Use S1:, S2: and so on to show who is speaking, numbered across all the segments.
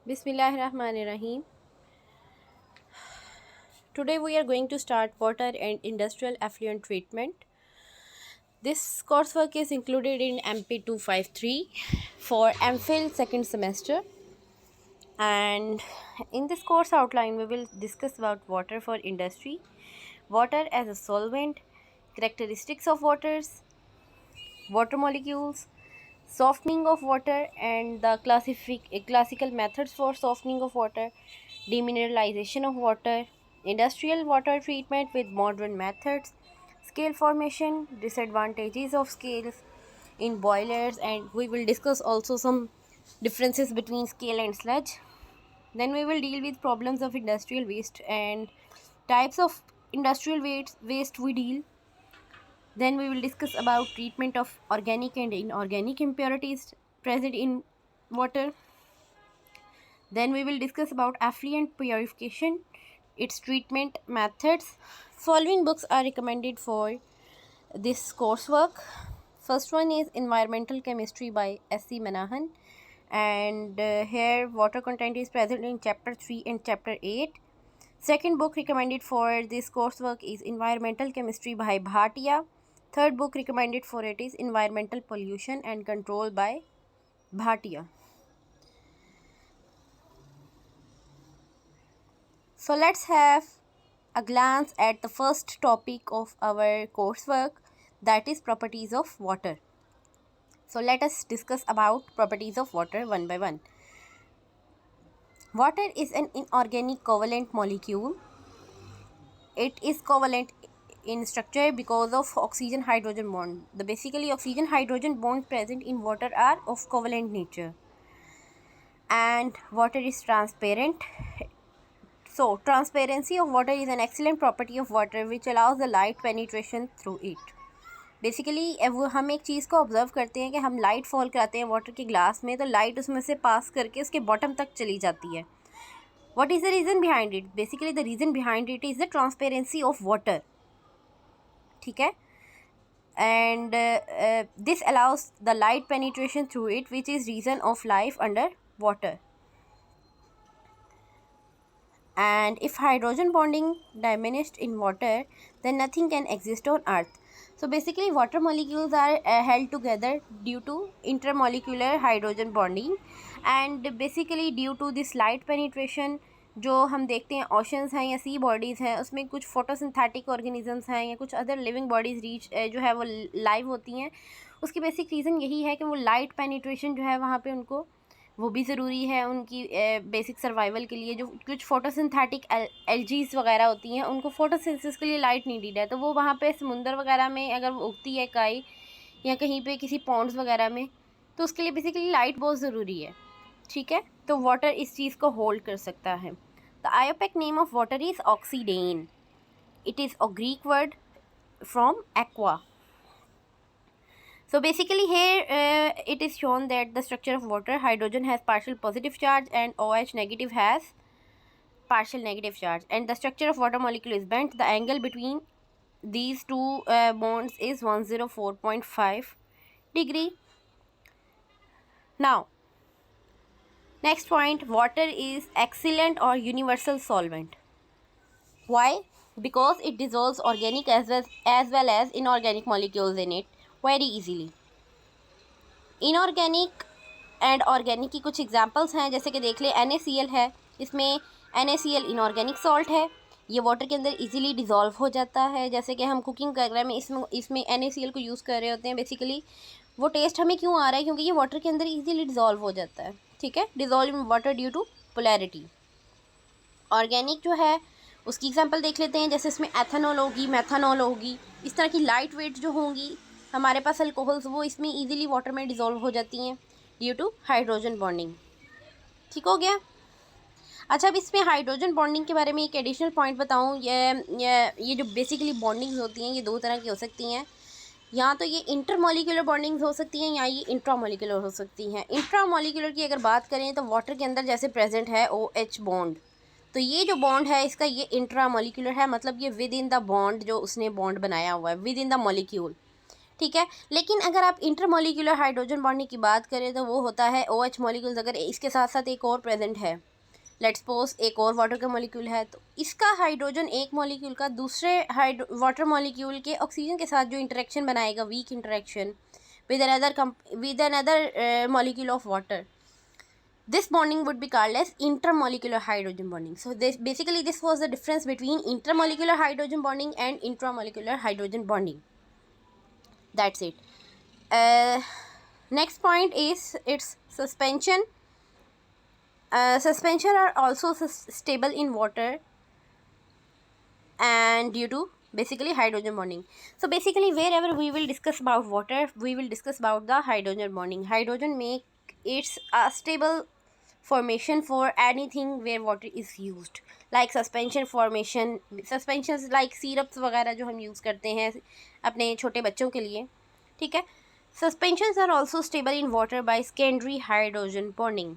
S1: Bismillahirrahmanirrahim. Today we are going to start water and industrial effluent treatment. This coursework is included in MP253 for MPhil second semester, and in this course outline we will discuss about water for industry, water as a solvent, characteristics of waters, water molecules, softening of water and the classical methods for softening of water, demineralization of water, industrial water treatment with modern methods, scale formation, disadvantages of scales in boilers, and we will discuss also some differences between scale and sludge. Then we will deal with problems of industrial waste and types of industrial waste we deal. Then we will discuss about treatment of organic and inorganic impurities present in water. Then we will discuss about effluent purification, its treatment methods. Following books are recommended for this coursework. First one is Environmental Chemistry by S.C. Manahan, and here water content is present in chapter 3 and chapter 8. Second book recommended for this coursework is Environmental Chemistry by Bhatia. Third book recommended for it is Environmental Pollution and Control by Bhatia. So let's have a glance at the first topic of our coursework, that is properties of water. So let us discuss about properties of water one by one. Water is an inorganic covalent molecule. It is covalent in structure because of oxygen hydrogen bond. The basically oxygen hydrogen bonds present in water are of covalent nature, and water is transparent. So transparency of water is an excellent property of water which allows the light penetration through it. Basically वो हम एक चीज़ को observe करते हैं कि हम light fall कराते हैं वाटर के ग्लास में, तो लाइट उसमें से पास करके उसके बॉटम तक चली जाती है. What is the reason behind it? Basically the reason behind it is the transparency of water. ठीक है, and this allows the light penetration through it, which is reason of life under water. And if hydrogen bonding diminished in water, then nothing can exist on earth. So basically water molecules are held together due to intermolecular hydrogen bonding, and basically due to this light penetration जो हम देखते हैं oceans हैं या सी bodies हैं, उसमें कुछ photosynthetic organisms हैं या कुछ अदर लिविंग बॉडीज़ जो है वो लाइव होती हैं. उसकी बेसिक रीज़न यही है कि वो लाइट पेनिट्रेशन जो है वहाँ पे उनको वो भी ज़रूरी है उनकी बेसिक सर्वाइवल के लिए. जो कुछ फोटोसिंथेटिक एल्जीज वगैरह होती हैं उनको फोटोसिंथेसिस के लिए लाइट नीडेड है, तो वो वहाँ पे समुंदर वगैरह में अगर वो उगती है काई या कहीं पे किसी पॉन्ड्स वगैरह में, तो उसके लिए बेसिकली लाइट बहुत ज़रूरी है. ठीक है, तो वाटर इस चीज़ को होल्ड कर सकता है. The IUPAC name of water is oxidane. It is a Greek word from aqua. So basically here it is shown that the structure of water, hydrogen has partial positive charge and OH negative has partial negative charge, and the structure of water molecule is bent. The angle between these two bonds is 104.5 degree. Now next point, water is excellent or universal solvent. Why? Because it dissolves organic as well as inorganic molecules in it very easily. Inorganic and organic की कुछ examples हैं, जैसे कि देख ले NaCl है. इसमें NaCl inorganic salt है, ये वाटर के अंदर इजीली डिज़ोल्व हो जाता है. जैसे कि हम कुकिंग कर रहे हैं इसमें NaCl को यूज़ कर रहे होते हैं. बेसिकली वो टेस्ट हमें क्यों आ रहा है? क्योंकि ये वाटर के अंदर इजीली डिज़ोल्व हो जाता है. ठीक है, dissolve in water due to polarity. Organic जो है उसकी एग्जांपल देख लेते हैं, जैसे इसमें एथेनॉल होगी, मेथानॉल होगी. इस तरह की लाइट वेट जो होंगी हमारे पास अल्कोहल्स, वो इसमें इजीली वाटर में डिज़ोल्व हो जाती हैं ड्यू टू हाइड्रोजन बॉन्डिंग. ठीक हो गया. अच्छा, अब इसमें हाइड्रोजन बॉन्डिंग के बारे में एक एडिशनल पॉइंट बताऊँ. ये जो बेसिकली बॉन्डिंग्स होती हैं ये दो तरह की हो सकती हैं. या तो ये इंटरमोलिकुलर बॉन्डिंग्स हो सकती हैं या ये इंट्रामोलिकुलर हो सकती हैं. इंट्रामोलिकुलर की अगर बात करें तो वाटर के अंदर जैसे प्रेजेंट है OH बॉन्ड, तो ये जो बॉन्ड है इसका ये इंट्रामोलिकुलर है, मतलब ये विद इन द बॉन्ड जो उसने बॉन्ड बनाया हुआ है विद इन द मॉलिक्यूल. ठीक है। लेकिन अगर आप इंटरमोलिकुलर हाइड्रोजन बॉन्डिंग की बात करें तो वो होता है OH मॉलिक्यूल्स अगर इसके साथ साथ एक और प्रेजेंट है, लेट्स सपोज एक और वाटर का मॉलिक्यूल है, तो इसका हाइड्रोजन एक मॉलिक्यूल का दूसरे वाटर मॉलिक्यूल के ऑक्सीजन के साथ जो इंटरेक्शन बनाएगा, weak interaction with another molecule of water, this bonding would be called as intermolecular hydrogen bonding. So this was the difference between intermolecular hydrogen bonding and intramolecular hydrogen bonding. That's it. Next point is its suspension. Suspension are also stable in water and due to basically hydrogen bonding. So basically wherever we will discuss about water, we will discuss about the hydrogen bonding. Hydrogen make it's a stable formation for anything where water is used, like suspension formation. Suspensions like syrups वगैरह जो हम use करते हैं अपने छोटे बच्चों के लिए, ठीक है. Suspensions are also stable in water by secondary hydrogen bonding.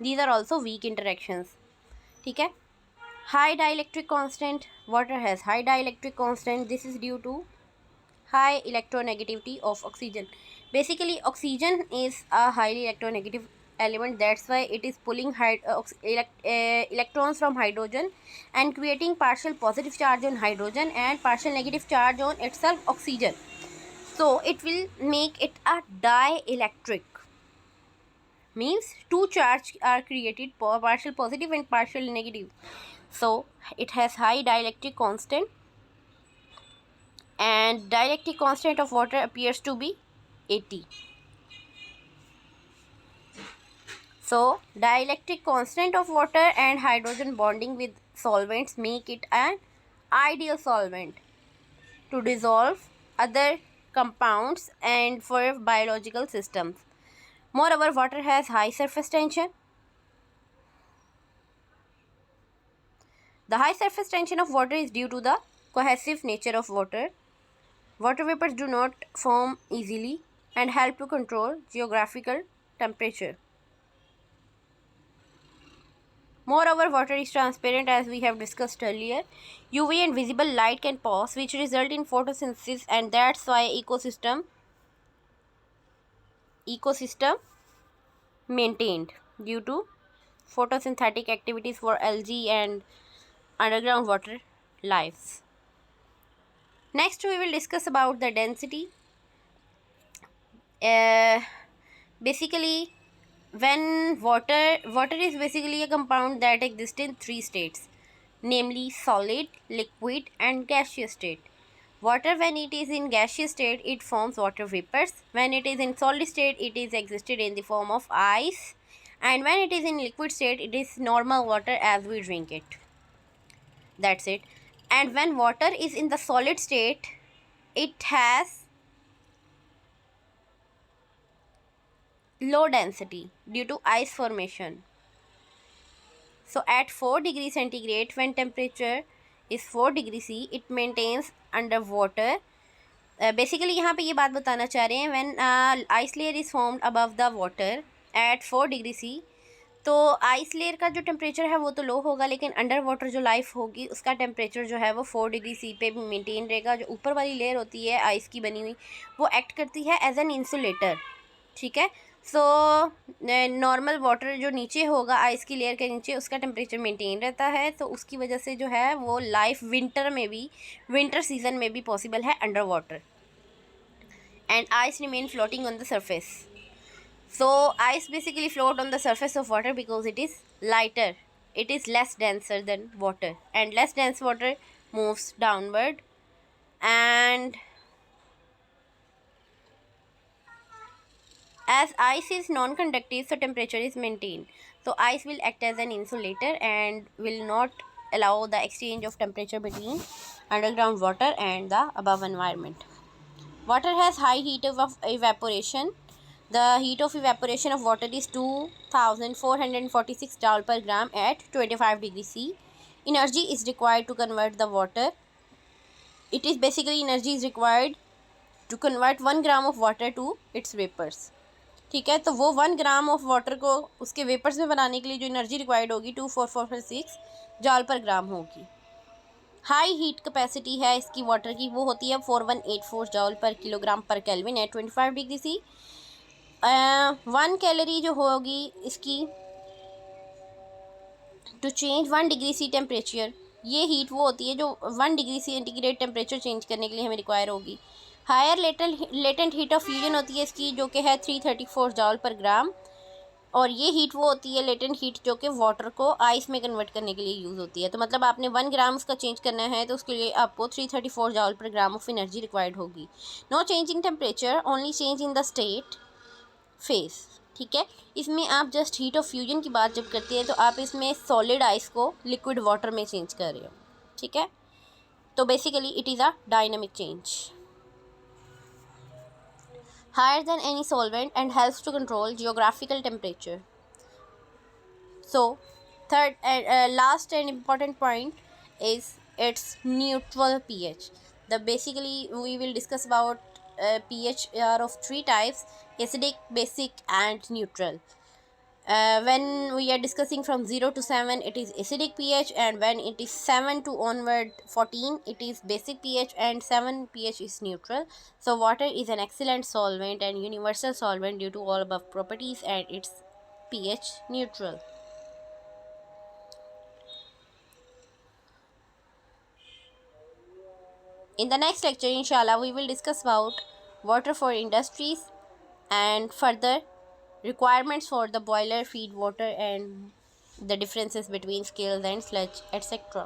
S1: These are also weak interactions, ठीक है. High dielectric constant. Water has high dielectric constant. This is due to high electronegativity of oxygen. Basically oxygen is a highly electronegative element, that's why it is pulling electrons from hydrogen and creating partial positive charge on hydrogen and partial negative charge on itself oxygen. So it will make it a dielectric, means two charge are created, partial positive and partial negative. So it has high dielectric constant, and dielectric constant of water appears to be 80. So dielectric constant of water and hydrogen bonding with solvents make it an ideal solvent to dissolve other compounds and for biological systems. Moreover, water has high surface tension. The high surface tension of water is due to the cohesive nature of water. Water vapors do not form easily and help to control geographical temperature. Moreover, water is transparent as we have discussed earlier. UV and visible light can pass, which result in photosynthesis, and that's why ecosystem maintained due to photosynthetic activities for algae and underground water lives. Next, we will discuss about the density. Basically, when water is basically a compound that exists in three states, namely solid, liquid and gaseous state. Water, when it is in gaseous state, it forms water vapors. When it is in solid state, it is existed in the form of ice, and when it is in liquid state, it is normal water as we drink it. That's it. And when water is in the solid state, it has low density due to ice formation. So at 4 degrees centigrade, when temperature is 4 degrees C, it maintains under water. Basically यहाँ पे ये बात बताना चाह रहे हैं, when ice layer is formed above the water at 4 degree C, तो ice layer का जो टेम्परेचर है वो तो लो होगा, लेकिन अंडर वाटर जो लाइफ होगी उसका टेम्परेचर जो है वो 4 डिग्री सी पे भी मेंटेन रहेगा. जो ऊपर वाली लेयर होती है आइस की बनी हुई, वो एक्ट करती है एज एन इंसुलेटर, ठीक है. सो नॉर्मल वाटर जो नीचे होगा आइस की लेयर के नीचे, उसका टेम्परेचर मेंटेन रहता है, तो उसकी वजह से जो है वो लाइफ विंटर सीजन में भी पॉसिबल है under water. And ice remain floating on the surface. So ice basically float on the surface of water because it is lighter, it is less denser than water, and less dense water moves downward, and as ice is non-conductive, so temperature is maintained. So ice will act as an insulator and will not allow the exchange of temperature between underground water and the above environment. Water has high heat of evaporation. The heat of evaporation of water is 2446 joule per gram at 25 degrees C. Energy is required to convert the water. It is basically energy is required to convert 1 gram of water to its vapors. ठीक है, तो वो 1 gram of water को उसके vapours में बनाने के लिए जो एनर्जी रिक्वायर्ड होगी 2446 जॉल पर ग्राम होगी. हाई हीट कैपेसिटी है इसकी वाटर की, वो होती है 4184 जॉल पर किलोग्राम पर केल्विन है 25 डिग्री सी। 1 कैलोरी जो होगी इसकी to change 1 degree C temperature, ये हीट वो होती है जो 1 डिग्री सेंटीग्रेड टेम्परेचर चेंज करने के लिए हमें रिक्वायर होगी। Higher latent heat of fusion होती है इसकी, जो कि है 334 जॉल पर ग्राम, और ये हीट वो होती है लेटेंट हीट जो कि वाटर को आइस में कन्वर्ट करने के लिए यूज़ होती है। तो मतलब आपने 1 ग्राम उसका चेंज करना है तो उसके लिए आपको 334 joule per gram of energy required होगी। No change in temperature, only change in the state phase. ठीक है, इसमें आप जस्ट हीट ऑफ फ्यूजन की बात जब करते हैं तो आप इसमें सॉलिड आइस को लिक्विड वाटर में चेंज कर रहे हो। ठीक है, तो basically it is a dynamic change higher than any solvent and helps to control geographical temperature. So third and last and important point is its neutral pH. The basically we will discuss about pH are of three types: acidic, basic and neutral. When we are discussing from 0 to 7 it is acidic pH, and when it is 7 to onward 14 it is basic pH, and 7 pH is neutral. So water is an excellent solvent and universal solvent due to all above properties, and its pH neutral. In the next lecture inshallah we will discuss about water for industries and further requirements for the boiler, feed water, and the differences between scales and sludge, etc.